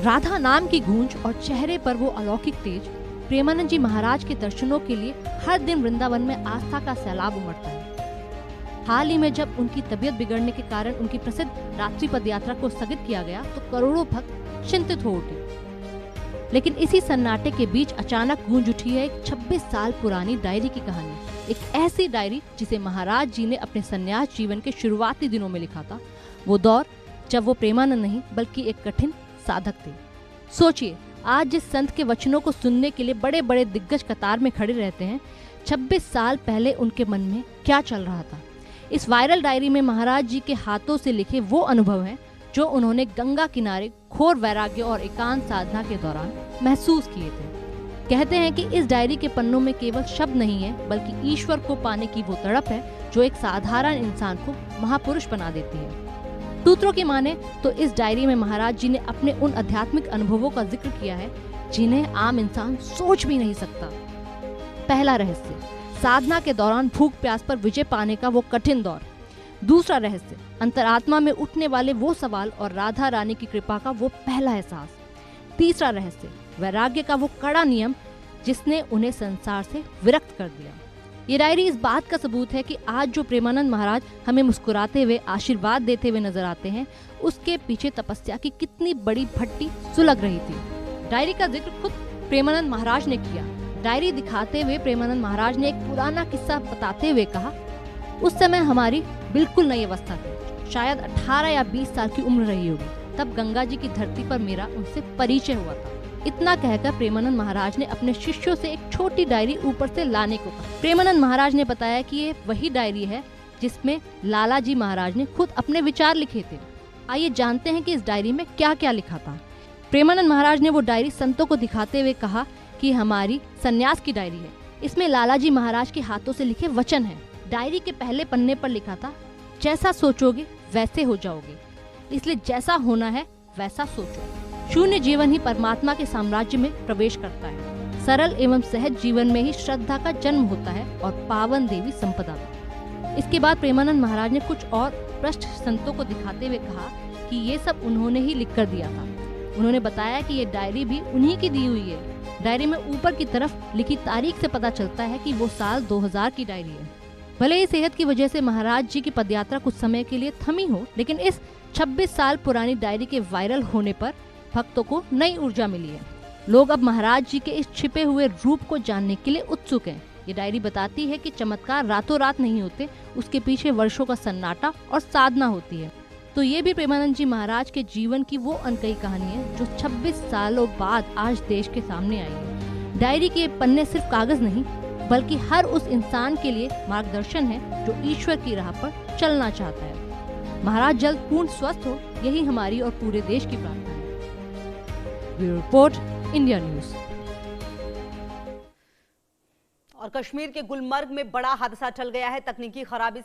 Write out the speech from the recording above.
राधा नाम की गूंज और चेहरे पर वो अलौकिक तेज प्रेमानंद जी महाराज के दर्शनों के लिए हर दिन वृंदावन में आस्था का सैलाब उमड़ता है। हाल ही में जब उनकी तबीयत बिगड़ने के कारण उनकी प्रसिद्ध रात्रि पद यात्रा को स्थगित किया गया तो करोड़ों भक्त चिंतित हो उठे। लेकिन इसी सन्नाटे के बीच अचानक गूंज उठी है एक 26 साल पुरानी डायरी की कहानी। एक ऐसी डायरी जिसे महाराज जी ने अपने संन्यास जीवन के शुरुआती दिनों में लिखा था। वो दौर जब वो प्रेमानंद नहीं बल्कि एक कठिन साधक थे। सोचिए, आज जिस संत के वचनों को सुनने के लिए बड़े बड़े दिग्गज कतार में खड़े रहते हैं, 26 साल पहले उनके मन में क्या चल रहा था। इस वायरल डायरी में महाराज जी के हाथों से लिखे वो अनुभव हैं जो उन्होंने गंगा किनारे घोर वैराग्य और एकांत साधना के दौरान महसूस किए थे। कहते हैं कि इस डायरी के पन्नों में केवल शब्द नहीं है बल्कि ईश्वर को पाने की वो तड़प है जो एक साधारण इंसान को महापुरुष बना देती है। सूत्रों की माने तो इस डायरी में महाराज जी ने अपने उन आध्यात्मिक अनुभवों का जिक्र किया है जिन्हें आम इंसान सोच भी नहीं सकता। पहला रहस्य, साधना के दौरान भूख प्यास पर विजय पाने का वो कठिन दौर। दूसरा रहस्य, अंतरात्मा में उठने वाले वो सवाल और राधा रानी की कृपा का वो पहला एहसास। तीसरा रहस्य, वैराग्य का वो कड़ा नियम जिसने उन्हें संसार से विरक्त कर दिया। ये डायरी इस बात का सबूत है कि आज जो प्रेमानंद महाराज हमें मुस्कुराते हुए आशीर्वाद देते हुए नजर आते हैं, उसके पीछे तपस्या की कितनी बड़ी भट्टी सुलग रही थी। डायरी का जिक्र खुद प्रेमानंद महाराज ने किया। डायरी दिखाते हुए प्रेमानंद महाराज ने एक पुराना किस्सा बताते हुए कहा, उस समय हमारी बिल्कुल नई अवस्था थी, शायद 18 या 20 साल की उम्र रही होगी। तब गंगा जी की धरती पर मेरा उनसे परिचय हुआ था। इतना कहकर प्रेमानंद महाराज ने अपने शिष्यों से एक छोटी डायरी ऊपर से लाने को कहा। प्रेमानंद महाराज ने बताया कि ये वही डायरी है जिसमें लाला जी महाराज ने खुद अपने विचार लिखे थे। आइए जानते हैं कि इस डायरी में क्या क्या लिखा था। प्रेमानंद महाराज ने वो डायरी संतों को दिखाते हुए कहा कि हमारी सन्यास की डायरी है। इसमें लाला जी महाराज के हाथों से लिखे वचन हैं। डायरी के पहले पन्ने पर लिखा था, जैसा सोचोगे वैसे हो जाओगे, इसलिए जैसा होना है वैसा सोचो। शून्य जीवन ही परमात्मा के साम्राज्य में प्रवेश करता है। सरल एवं सहज जीवन में ही श्रद्धा का जन्म होता है और पावन देवी संपदा भी। इसके बाद प्रेमानंद महाराज ने कुछ और पृष्ठ संतों को दिखाते हुए कहा कि ये सब उन्होंने ही लिख कर दिया था। उन्होंने बताया कि ये डायरी भी उन्हीं की दी हुई है। डायरी में ऊपर की तरफ लिखी तारीख से पता चलता है कि वो साल 2000 की डायरी है। भले ही सेहत की वजह से महाराज जी की पदयात्रा कुछ समय के लिए थमी हो, लेकिन इस 26 साल पुरानी डायरी के वायरल होने पर भक्तों को नई ऊर्जा मिली है। लोग अब महाराज जी के इस छिपे हुए रूप को जानने के लिए उत्सुक हैं। ये डायरी बताती है कि चमत्कार रातों रात नहीं होते, उसके पीछे वर्षों का सन्नाटा और साधना होती है। तो ये भी प्रेमानंद जी महाराज के जीवन की वो अनकही कहानी है जो 26 सालों बाद आज देश के सामने आई है। डायरी के पन्ने सिर्फ कागज नहीं बल्कि हर उस इंसान के लिए मार्गदर्शन है जो ईश्वर की राह पर चलना चाहता है। महाराज जल्द पूर्ण स्वस्थ हो, यही हमारी और पूरे देश की प्रार्थना है। Bureau report, India news. और कश्मीर के गुलमर्ग में बड़ा हादसा टल गया है। तकनीकी खराबी से